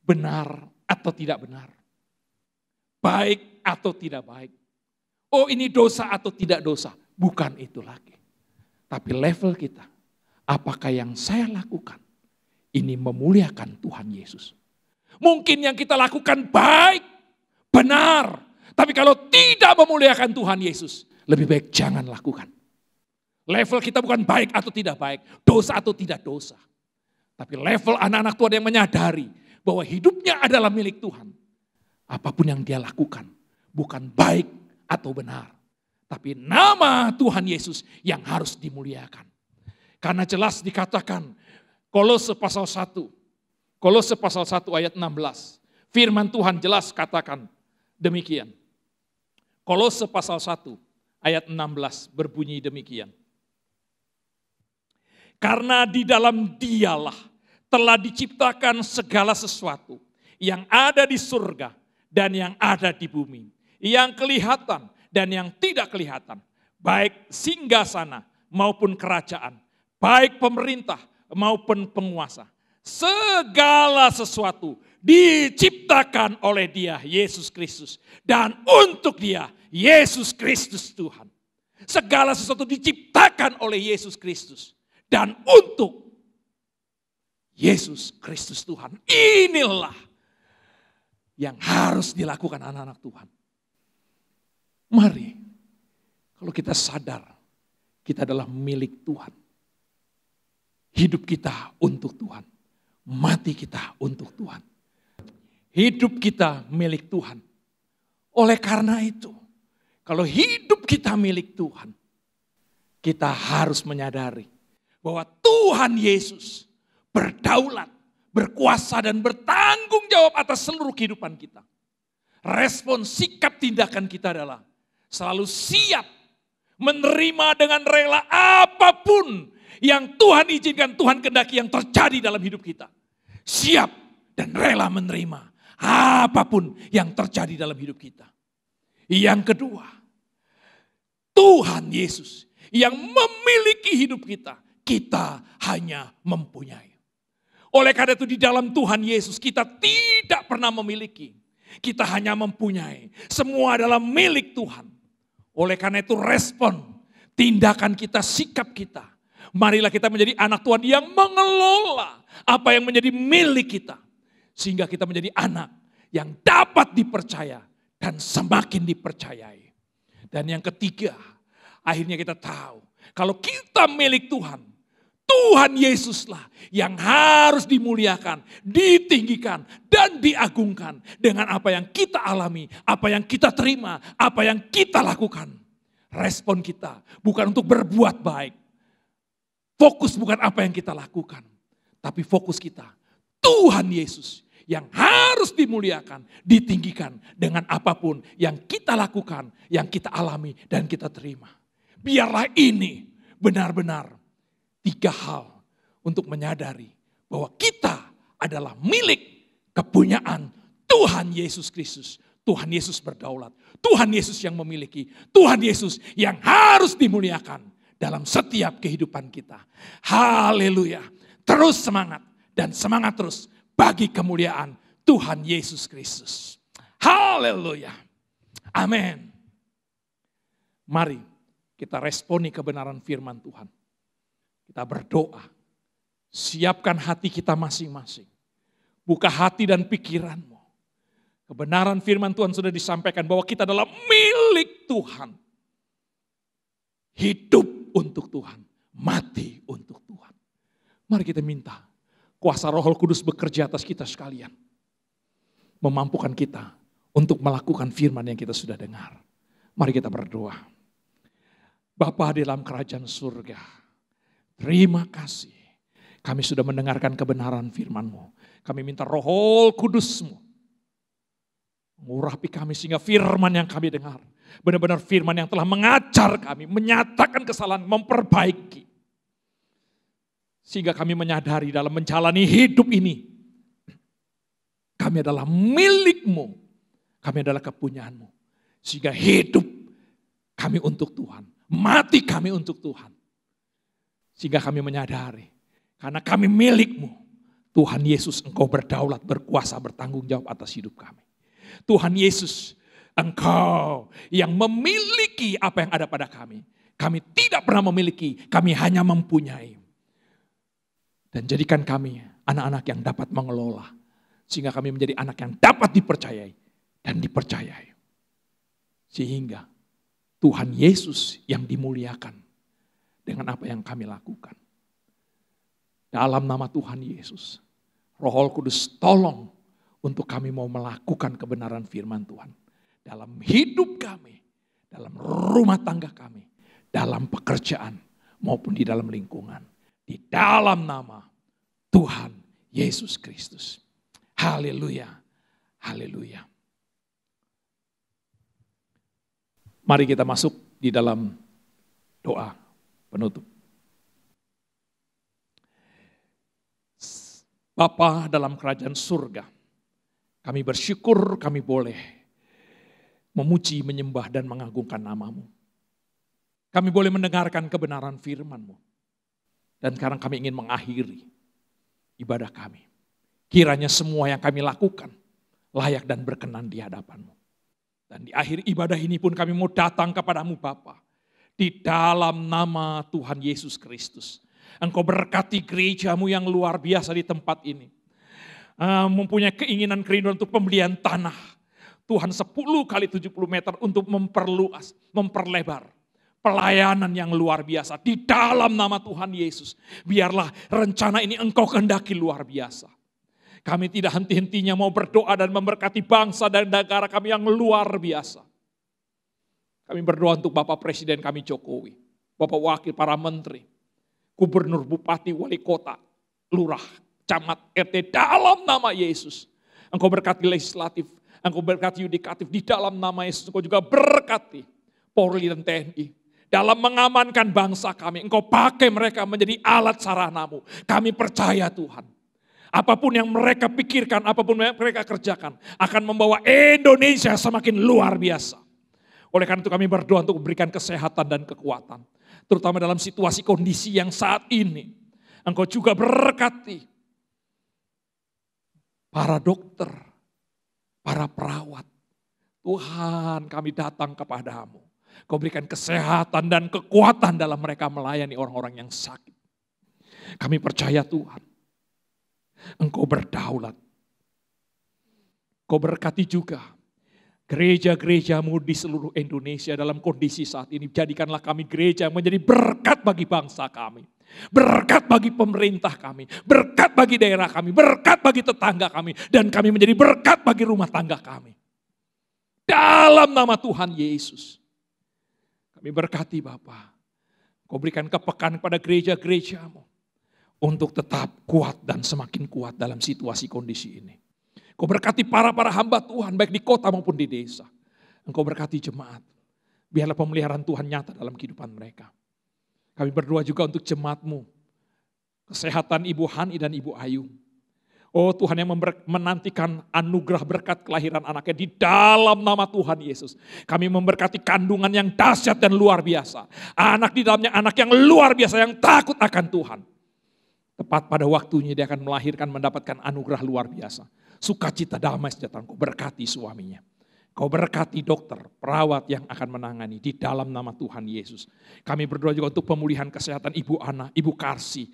Benar atau tidak benar. Baik atau tidak baik. Oh, ini dosa atau tidak dosa. Bukan itu lagi. Tapi level kita, apakah yang saya lakukan ini memuliakan Tuhan Yesus? Mungkin yang kita lakukan baik, benar, Tapi kalau tidak memuliakan Tuhan Yesus, lebih baik jangan lakukan. Level kita bukan baik atau tidak baik, dosa atau tidak dosa. Tapi level anak-anak Tuhan yang menyadari bahwa hidupnya adalah milik Tuhan. Apapun yang dia lakukan, bukan baik atau benar. Tapi nama Tuhan Yesus yang harus dimuliakan. Karena jelas dikatakan, Kolose pasal 1 ayat 16. Firman Tuhan jelas katakan demikian. Kolose pasal 1 ayat 16 berbunyi demikian. Karena di dalam Dialah telah diciptakan segala sesuatu yang ada di surga dan yang ada di bumi, yang kelihatan dan yang tidak kelihatan, baik singgasana maupun kerajaan, baik pemerintah maupun penguasa. Segala sesuatu diciptakan oleh Dia, Yesus Kristus, dan untuk Dia, Yesus Kristus Tuhan. Segala sesuatu diciptakan oleh Yesus Kristus dan untuk Yesus Kristus Tuhan. Inilah yang harus dilakukan anak-anak Tuhan. Mari, kalau kita sadar, kita adalah milik Tuhan. Hidup kita untuk Tuhan. Mati kita untuk Tuhan. Hidup kita milik Tuhan. Oleh karena itu, kalau hidup kita milik Tuhan, kita harus menyadari bahwa Tuhan Yesus berdaulat, berkuasa dan bertanggung jawab atas seluruh kehidupan kita. Respon sikap tindakan kita adalah selalu siap menerima dengan rela apapun yang Tuhan izinkan, Tuhan kehendaki yang terjadi dalam hidup kita. Siap dan rela menerima apapun yang terjadi dalam hidup kita. Yang kedua, Tuhan Yesus yang memiliki hidup kita, kita hanya mempunyai. Oleh karena itu di dalam Tuhan Yesus kita tidak pernah memiliki, kita hanya mempunyai. Semua adalah milik Tuhan. Oleh karena itu respon, tindakan kita, sikap kita. Marilah kita menjadi anak Tuhan yang mengelola apa yang menjadi milik kita. Sehingga kita menjadi anak yang dapat dipercaya dan semakin dipercayai. Dan yang ketiga, akhirnya kita tahu kalau kita milik Tuhan, Tuhan Yesuslah yang harus dimuliakan, ditinggikan, dan diagungkan dengan apa yang kita alami, apa yang kita terima, apa yang kita lakukan. Respon kita bukan untuk berbuat baik. Fokus bukan apa yang kita lakukan, tapi fokus kita Tuhan Yesus yang harus dimuliakan, ditinggikan dengan apapun yang kita lakukan, yang kita alami dan kita terima. Biarlah ini benar-benar 3 hal untuk menyadari bahwa kita adalah milik kepunyaan Tuhan Yesus Kristus. Tuhan Yesus berdaulat, Tuhan Yesus yang memiliki, Tuhan Yesus yang harus dimuliakan dalam setiap kehidupan kita. Haleluya. Terus semangat dan semangat terus bagi kemuliaan Tuhan Yesus Kristus. Haleluya. Amin. Mari kita responi kebenaran firman Tuhan. Kita berdoa. Siapkan hati kita masing-masing. Buka hati dan pikiranmu. Kebenaran firman Tuhan sudah disampaikan bahwa kita adalah milik Tuhan. Hidup untuk Tuhan. Mati untuk Tuhan. Mari kita minta kuasa Roh Kudus bekerja atas kita sekalian. Memampukan kita untuk melakukan firman yang kita sudah dengar. Mari kita berdoa. Bapa di dalam kerajaan surga, terima kasih. Kami sudah mendengarkan kebenaran firman-Mu. Kami minta Roh Kudus-Mu mengurapi kami sehingga firman yang kami dengar benar-benar firman yang telah mengajar kami, menyatakan kesalahan, memperbaiki. Sehingga kami menyadari dalam menjalani hidup ini, kami adalah milik-Mu, kami adalah kepunyaan-Mu. Sehingga hidup kami untuk Tuhan, mati kami untuk Tuhan. Sehingga kami menyadari, karena kami milik-Mu, Tuhan Yesus Engkau berdaulat, berkuasa, bertanggung jawab atas hidup kami. Tuhan Yesus, Engkau yang memiliki apa yang ada pada kami. Kami tidak pernah memiliki, kami hanya mempunyai. Dan jadikan kami anak-anak yang dapat mengelola. Sehingga kami menjadi anak yang dapat dipercayai dan dipercayai. Sehingga Tuhan Yesus yang dimuliakan dengan apa yang kami lakukan. Dalam nama Tuhan Yesus, Roh Kudus tolong untuk kami mau melakukan kebenaran firman Tuhan. Dalam hidup kami, dalam rumah tangga kami, dalam pekerjaan maupun di dalam lingkungan. Di dalam nama Tuhan Yesus Kristus. Haleluya, haleluya. Mari kita masuk di dalam doa penutup. Bapa dalam kerajaan surga, kami bersyukur kami boleh memuji, menyembah dan mengagungkan nama-Mu. Kami boleh mendengarkan kebenaran firman-Mu. Dan sekarang kami ingin mengakhiri ibadah kami. Kiranya semua yang kami lakukan layak dan berkenan di hadapan-Mu. Dan di akhir ibadah ini pun kami mau datang kepadamu Bapa. Di dalam nama Tuhan Yesus Kristus. Engkau berkati gereja-Mu yang luar biasa di tempat ini. Mempunyai keinginan kerinduan untuk pembelian tanah. Tuhan 10 kali 70 meter untuk memperluas, memperlebar. Pelayanan yang luar biasa di dalam nama Tuhan Yesus. Biarlah rencana ini Engkau kehendaki luar biasa. Kami tidak henti-hentinya mau berdoa dan memberkati bangsa dan negara kami yang luar biasa. Kami berdoa untuk Bapak Presiden kami Jokowi, Bapak Wakil, para menteri, gubernur, bupati, wali kota, lurah, camat, RT dalam nama Yesus. Engkau berkati legislatif, Engkau berkati yudikatif di dalam nama Yesus. Engkau juga berkati Polri dan TNI. Dalam mengamankan bangsa kami, Engkau pakai mereka menjadi alat sarana-Mu. Kami percaya Tuhan. Apapun yang mereka pikirkan, apapun yang mereka kerjakan, akan membawa Indonesia semakin luar biasa. Oleh karena itu kami berdoa untuk memberikan kesehatan dan kekuatan. Terutama dalam situasi kondisi yang saat ini. Engkau juga berkati para dokter, para perawat. Tuhan, kami datang kepadamu. Kau berikan kesehatan dan kekuatan dalam mereka melayani orang-orang yang sakit. Kami percaya Tuhan. Engkau berdaulat. Kau berkati juga gereja-gereja-Mu di seluruh Indonesia dalam kondisi saat ini. Jadikanlah kami gereja menjadi berkat bagi bangsa kami. Berkat bagi pemerintah kami. Berkat bagi daerah kami. Berkat bagi tetangga kami. Dan kami menjadi berkat bagi rumah tangga kami. Dalam nama Tuhan Yesus. Kami berkati Bapa. Kau berikan kepekaan kepada gereja-gereja-Mu. Untuk tetap kuat dan semakin kuat dalam situasi kondisi ini. Kau berkati para hamba Tuhan baik di kota maupun di desa. Engkau berkati jemaat. Biarlah pemeliharaan Tuhan nyata dalam kehidupan mereka. Kami berdoa juga untuk jemaat-Mu. Kesehatan Ibu Hani dan Ibu Ayu. Oh Tuhan yang menantikan anugerah berkat kelahiran anaknya di dalam nama Tuhan Yesus. Kami memberkati kandungan yang dahsyat dan luar biasa. Anak di dalamnya anak yang luar biasa yang takut akan Tuhan. Tepat pada waktunya dia akan melahirkan mendapatkan anugerah luar biasa. Sukacita damai sejahtera. Kau berkati suaminya. Kau berkati dokter, perawat yang akan menangani di dalam nama Tuhan Yesus. Kami berdoa juga untuk pemulihan kesehatan Ibu Ana, Ibu Karsi,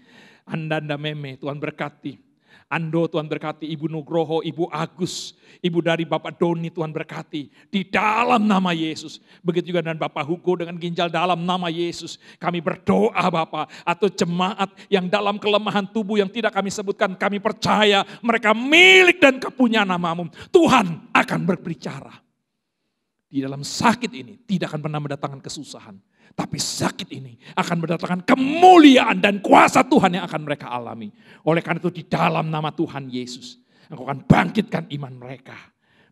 Andanda Meme, Tuhan berkati. Ando Tuhan berkati, Ibu Nugroho, Ibu Agus, Ibu dari Bapak Doni Tuhan berkati. Di dalam nama Yesus. Begitu juga dengan Bapak Hugo dengan ginjal dalam nama Yesus. Kami berdoa Bapak, atau jemaat yang dalam kelemahan tubuh yang tidak kami sebutkan. Kami percaya mereka milik dan kepunyaan nama-Mu. Tuhan akan berbicara. Di dalam sakit ini tidak akan pernah mendatangkan kesusahan. Tapi sakit ini akan mendatangkan kemuliaan dan kuasa Tuhan yang akan mereka alami. Oleh karena itu di dalam nama Tuhan Yesus, Engkau akan bangkitkan iman mereka.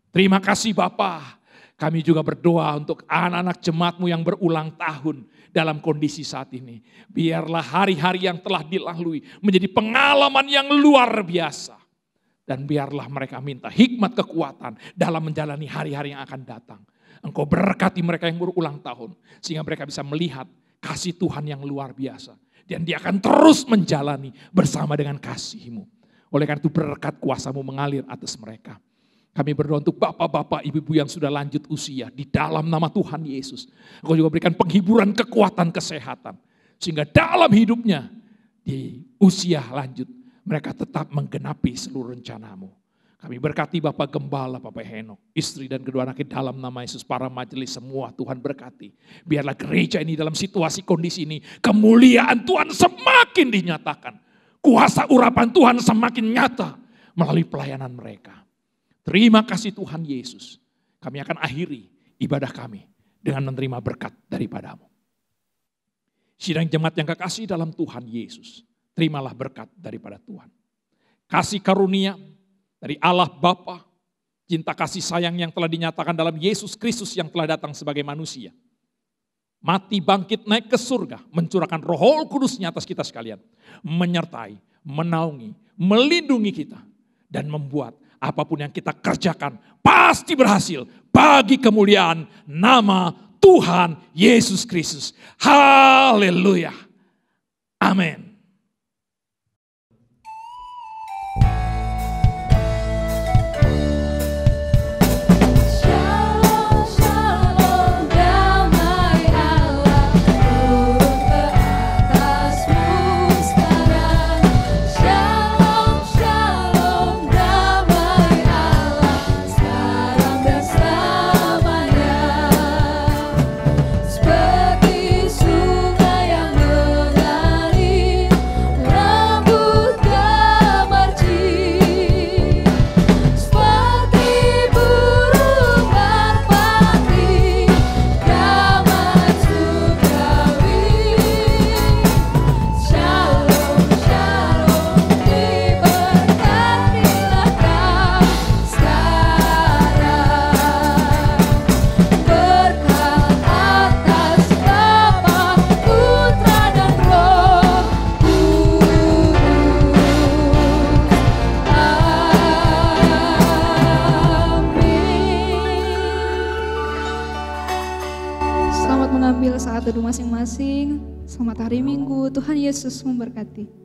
Terima kasih Bapa. Kami juga berdoa untuk anak-anak jemaat-Mu yang berulang tahun dalam kondisi saat ini. Biarlah hari-hari yang telah dilalui menjadi pengalaman yang luar biasa. Dan biarlah mereka minta hikmat kekuatan dalam menjalani hari-hari yang akan datang. Engkau berkati mereka yang berulang tahun. Sehingga mereka bisa melihat kasih Tuhan yang luar biasa. Dan dia akan terus menjalani bersama dengan kasih-Mu. Oleh karena itu berkat kuasa-Mu mengalir atas mereka. Kami berdoa untuk bapak-bapak, ibu-ibu yang sudah lanjut usia. Di dalam nama Tuhan Yesus. Engkau juga berikan penghiburan kekuatan kesehatan. Sehingga dalam hidupnya di usia lanjut. Mereka tetap menggenapi seluruh rencana-Mu. Kami berkati Bapak Gembala, Bapak Henok, istri dan kedua anaknya dalam nama Yesus, para majelis semua Tuhan berkati. Biarlah gereja ini dalam situasi kondisi ini, kemuliaan Tuhan semakin dinyatakan. Kuasa urapan Tuhan semakin nyata melalui pelayanan mereka. Terima kasih Tuhan Yesus. Kami akan akhiri ibadah kami dengan menerima berkat daripadamu. Sidang jemaat yang kekasih dalam Tuhan Yesus, terimalah berkat daripada Tuhan. Kasih karunia dari Allah Bapa, cinta kasih sayang yang telah dinyatakan dalam Yesus Kristus yang telah datang sebagai manusia. Mati, bangkit, naik ke surga, mencurahkan Roh Kudus-Nya atas kita sekalian. Menyertai, menaungi, melindungi kita. Dan membuat apapun yang kita kerjakan pasti berhasil bagi kemuliaan nama Tuhan Yesus Kristus. Haleluya. Amin. Selamat mengambil saat teduh masing-masing. Selamat hari Minggu, Tuhan Yesus memberkati.